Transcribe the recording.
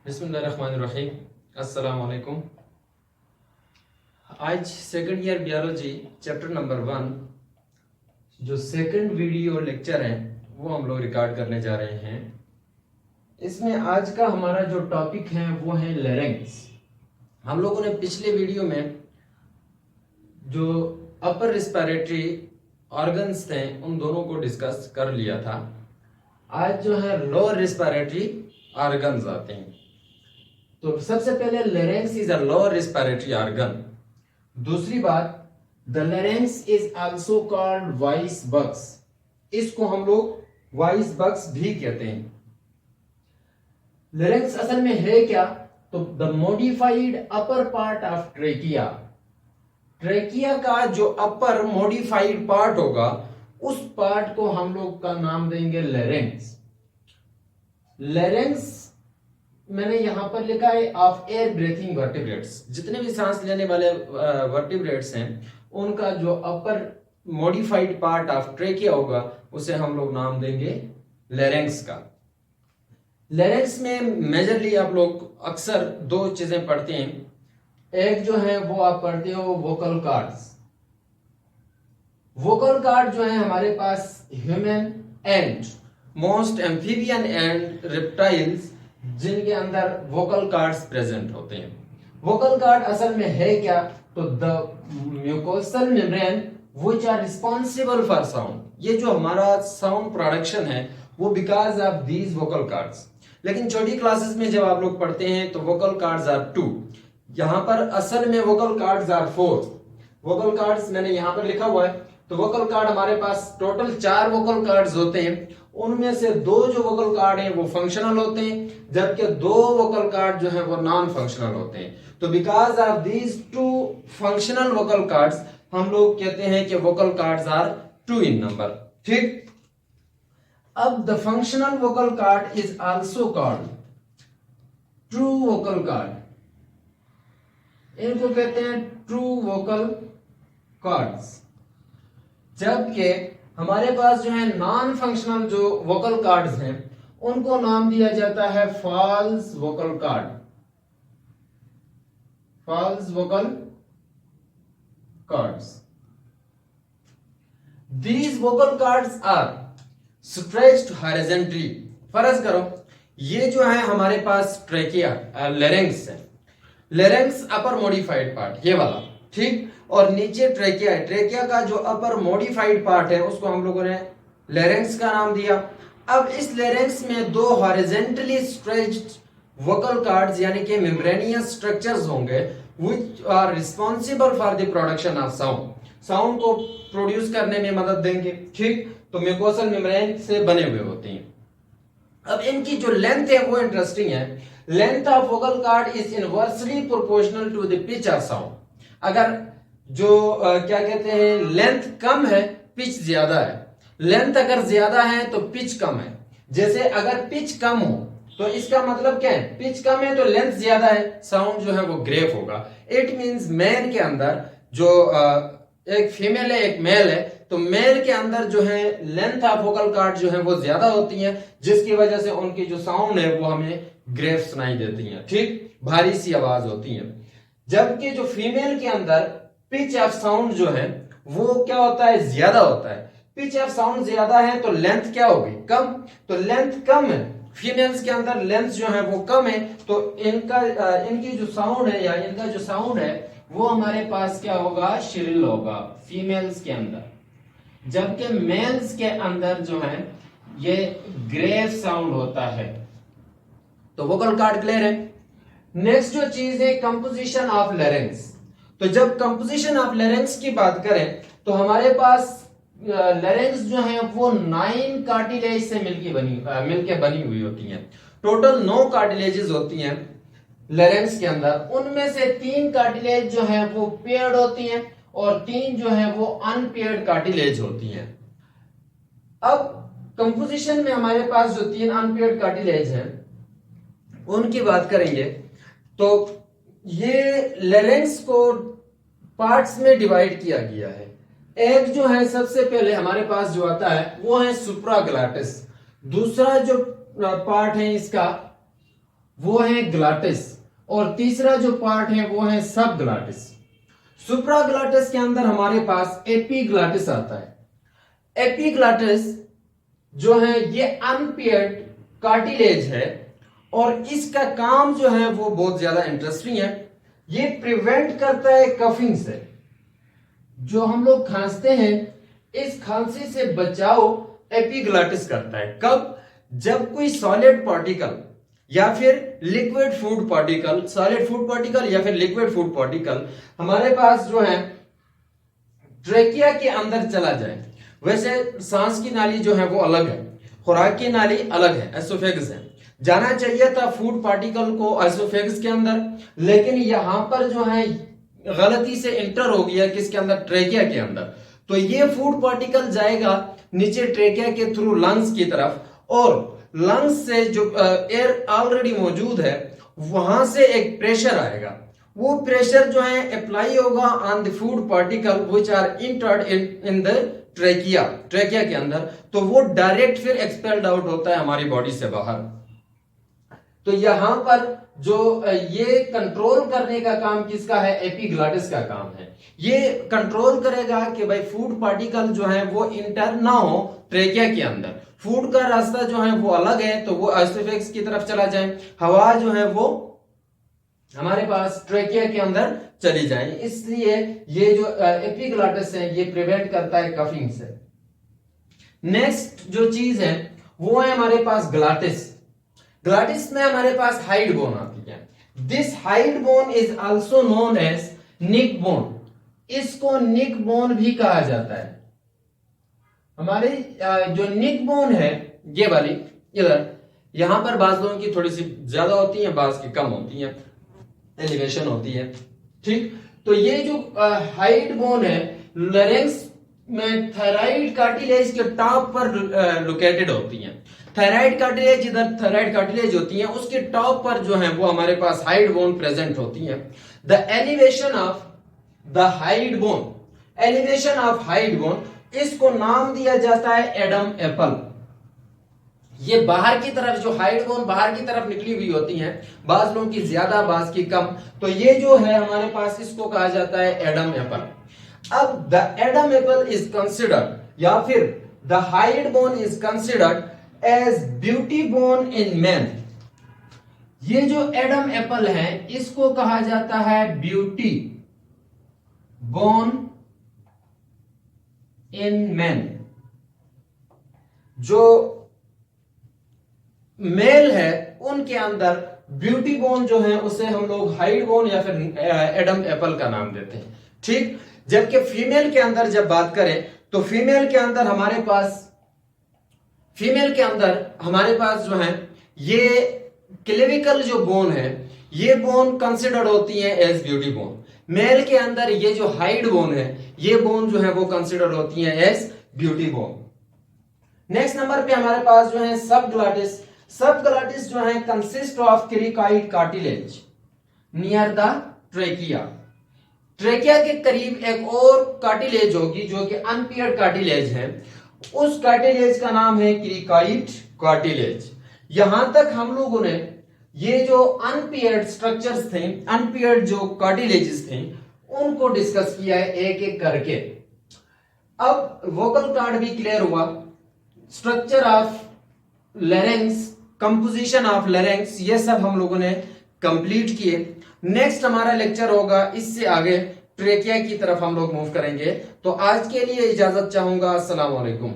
बिस्मिल्लाहिर्रहमानिर्रहीम। अस्सलाम वालेकुम। आज second year biology chapter number 1 जो सेकंड वीडियो लेक्चर है वो हम लोग रिकॉर्ड करने जा रहे हैं। इसमें आज का हमारा जो टॉपिक है वो है लैरिंक्स। हम लोगों ने पिछले वीडियो में जो अपर रिस्पिरेटरी ऑर्गन्स थे उन दोनों को डिस्कस कर लिया था। आज जो है लोअर रिस्पिरेटरी ऑर्गन्स आते हैं। तो सबसे पहले larynx is a lower respiratory organ. दूसरी बात, the larynx is also called voice box. इसको हम लोग वॉइस बॉक्स भी कहते हैं। लैरिंक्स असल में है क्या? तो the modified upper part of trachea. Trachea का जो अपर मॉडिफाइड पार्ट होगा उस पार्ट को हम लोग का नाम देंगे लैरिंक्स। लैरिंक्स मैंने यहां पर लिखा है ऑफ एयर ब्रीथिंग वर्टिब्रेट्स। जितने भी सांस लेने वाले वर्टिब्रेट्स हैं उनका जो अपर मॉडिफाइड पार्ट ऑफ ट्रेकिया होगा उसे हम लोग नाम देंगे लैरिंक्स का। लैरिंक्स में मेजरली आप लोग अक्सर दो चीजें पढ़ते हैं। एक जो है वो आप पढ़ते हो वोकल कार्ड्स। वोकल कार्ड जो है हमारे पास human and most amphibian and reptiles जिनके अंदर वोकल कार्ड्स प्रेजेंट होते हैं। वोकल कार्ड असल में है क्या? तो the mucosal membrane which are responsible for sound. ये जो हमारा साउंड प्रोडक्शन है वो because of these vocal cords. लेकिन छोटी क्लासेस में जब आप लोग पढ़ते हैं तो वोकल कार्ड्स आर 2। यहां पर असल में vocal cords are 4। Vocal cords मैंने यहां पर लिखा हुआ है। तो वोकल कार्ड हमारे पास टोटल 4 वोकल कार्ड्स होते हैं। उनमें से 2 जो वोकल कार्ड हैं वो फंक्शनल होते हैं, जबकि 2 वोकल कार्ड जो है वो नॉन फंक्शनल होते हैं। तो because of these 2 functional vocal cords हम लोग कहते हैं कि vocal cords are 2 in number. ठीक। अब the functional vocal cord is also called true vocal cord. इनको कहते हैं ट्रू वोकल कार्ड्स। जबकि हमारे पास जो है नॉन फंक्शनल जो वोकल कार्ड्स हैं उनको नाम दिया जाता है false vocal cord. False vocal cords. These vocal cords are stretched horizontally. फर्ज करो ये जो है हमारे पास ट्रेकिया लैरिंक्स है। लैरिंक्स अपर मॉडिफाइड पार्ट ये वाला, ठीक। और नीचे ट्रेकिया है। ट्रेकिया का जो अपर मॉडिफाइड पार्ट है उसको हम लोगों ने लैरिंक्स का नाम दिया। अब इस लैरिंक्स में 2 हॉरिजॉन्टली स्ट्रेच्ड वोकल कार्ड्स यानी कि मेम्ब्रेनियस स्ट्रक्चर्स होंगे which are responsible for the production of sound. Sound को प्रोड्यूस करने में मदद देंगे, ठीक। तो म्यूकोसल मेम्ब्रेन से बने हुए होते हैं। अब इनकी जो लेंथ है वो इंटरेस्टिंग है। Length of vocal cord is inversely proportional to the pitch of sound. अगर जो क्या कहते हैं लेंथ कम है पिच ज्यादा है, लेंथ अगर ज्यादा है तो पिच कम है। जैसे अगर पिच कम हो तो इसका मतलब क्या है? पिच कम है तो लेंथ ज्यादा है, साउंड जो है वो ग्रेव होगा। इट मींस मैन के अंदर जो एक फीमेल है एक मेल है, तो मेल के अंदर जो है लेंथ ऑफ वोकल कार्ड जो है वो ज्यादा होती है, जिसकी वजह से उनकी जो साउंड है वो हमें ग्रेव सुनाई देती है, ठीक, भारी सी आवाज होती है। जबकि जो फीमेल के अंदर पिच ऑफ साउंड जो है वो क्या होता है? ज्यादा होता है। पिच ऑफ साउंड ज्यादा है तो लेंथ क्या होगी? कम। तो लेंथ कम है, फीमेल्स के अंदर लेंथ जो है वो कम है, तो इनकी जो साउंड है या इनका जो साउंड है वो हमारे पास क्या होगा? श्रिल होगा फीमेल्स के अंदर। जबकि मेल्स के अंदर जो है ये ग्रेव साउंड होता है। तो वोकल कार्ड क्लियर है। नेक्स्ट जो चीज है कंपोजिशन ऑफ लैरिंक्स। तो जब कंपोजिशन ऑफ लैरिंक्स की बात करें तो हमारे पास लैरिंक्स जो है वो 9 कार्टिलेज से मिलके बनी हुई होती हैं। टोटल 9 कार्टिलेजेस होती हैं लैरिंक्स के अंदर। उनमें से 3 कार्टिलेज जो है वो पेयर्ड होती हैं और 3 जो है वो अनपेयर्ड कार्टिलेज होती हैं। अब कंपोजिशन में हमारे पास जो 3 अनपेयर्ड कार्टिलेज हैं उनकी बात करेंगे तो ये लैरिंक्स को पार्ट्स में डिवाइड किया गया है। एक जो है सबसे पहले हमारे पास जो आता है वो है सुप्राग्लॉटिस। दूसरा जो पार्ट है इसका वो है ग्लाटिस, और तीसरा जो पार्ट है वो है सब ग्लाटिस। सुप्राग्लाटिस के अंदर हमारे पास एपीग्लाटिस आता है। एपीग्लाटिस जो है ये अनपेयर्ड कार्टिलेज है, और इसका काम जो है वो बहुत ज्यादा इंटरेस्टिंग है। ये प्रिवेंट करता है कफिंग से। जो हम लोग खांसते हैं, इस खांसी से बचाव एपीग्लाटिस करता है। कब? जब कोई सॉलिड पार्टिकल या फिर liquid food particle, solid food particle या फिर लिक्विड फूड पार्टिकल हमारे पास जो है ट्रेकिया के अंदर चला जाए। वैसे सांस की नाली जो है वो अलग है, खुराक की नाली अलग है, एसोफेगस है। जाना चाहिए था फूड पार्टिकल को एसोफेगस के अंदर, लेकिन यहां पर जो है गलती से इंटर हो गया किसके अंदर? ट्रेकिया के अंदर। तो ये फूड पार्टिकल जाएगा नीचे ट्रेकिया के थ्रू लंग्स की तरफ, और लंग्स से जो एयर ऑलरेडी मौजूद है वहां से एक प्रेशर आएगा। वो प्रेशर जो है अप्लाई होगा on the food particle which are entered in the trachea के अंदर, तो वो डायरेक्ट फिर एक्सपेल्ड आउट होता है हमारी बॉडी से बाहर। तो यहां पर जो ये कंट्रोल करने का काम किसका है? एपीग्लाटिस का काम है। ये कंट्रोल करेगा कि भाई फूड पार्टिकल जो है वो इंटर ना हो ट्रेकिया के अंदर। फूड का रास्ता जो है वो अलग है, तो वो एसोफेगस की तरफ चला जाए, हवा जो है वो हमारे पास ट्रेकिया के अंदर चली जाए। इसलिए ये जो एपीग्लाटिस है ये प्रिवेंट करता है कफिंग से। नेक्स्ट जो चीज है वो है हमारे पास ग्लाटिस। ग्लाटिस में हमारे पास हाइड बोन आती है। This hyoid bone is also known as neck bone. इसको निक बोन भी कहा जाता है। हमारे जो निक बोन है ये वाली इधर, यहां पर बाज लोगों की थोड़ी सी ज्यादा होती है, बाज की कम होती है, एलिवेशन होती है, ठीक। तो ये जो हाइड बोन है लैरिंक्स में थायराइड कार्टिलेज के टॉप पर लोकेटेड होती है। थायराइड कार्टिलेज, इधर थायराइड कार्टिलेज होती है, उसके टॉप पर जो है वो हमारे पास हाइड बोन प्रेजेंट होती है। The elevation of the hyoid bone, elevation of hide bone, इसको नाम दिया जाता है एडम एप्पल। ये बाहर की तरफ जो हाइड बोन बाहर की तरफ निकली हुई होती हैं, बाज लोगों की ज्यादा बाज की कम, तो ये जो है हमारे पास इसको कहा जाता है एडम एप्पल। अब the Adam apple is considered, या फिर the hyoid bone is considered as beauty bone in man. ये जो एडम एप्पल है इसको कहा जाता है ब्यूटी बोन इन मैन। जो मेल है उनके अंदर ब्यूटी बोन जो है उसे हम लोग हाइड बोन या फिर एडम एप्पल का नाम देते हैं, ठीक। जबकि फीमेल के अंदर जब बात करें तो फीमेल के अंदर हमारे पास जो है ये क्लेविकल जो बोन है ये बोन कंसिडर्ड होती है एज ब्यूटी बोन। मेल के अंदर ये जो हाइड बोन है ये बोन जो है वो कंसिडर होती है as beauty bone. Next number पे हमारे पास जो है सब ग्लाटिस। सब ग्लाटिस जो है consist of cricoid cartilage near the trachea. Trachea के करीब एक और कार्टिलेज होगी जो कि अनपेयर्ड कार्टिलेज है, उस कार्टिलेज का नाम है क्रिकाइड कार्टिलेज। यहां तक हम लोगों ने ये जो अनपेयर्ड स्ट्रक्चर्स थे, अनपेयर्ड जो कार्टिलेजेस थे, उनको डिस्कस किया है एक एक करके। अब वोकल कॉर्ड भी क्लियर हुआ, structure of larynx, composition of larynx, ये सब हम लोगों ने कंप्लीट किए। नेक्स्ट हमारा लेक्चर होगा, इससे आगे ट्रेकिया की तरफ हम लोग मूव करेंगे। तो आज के लिए इजाजत चाहूंगा। अस्सलाम वालेकुम।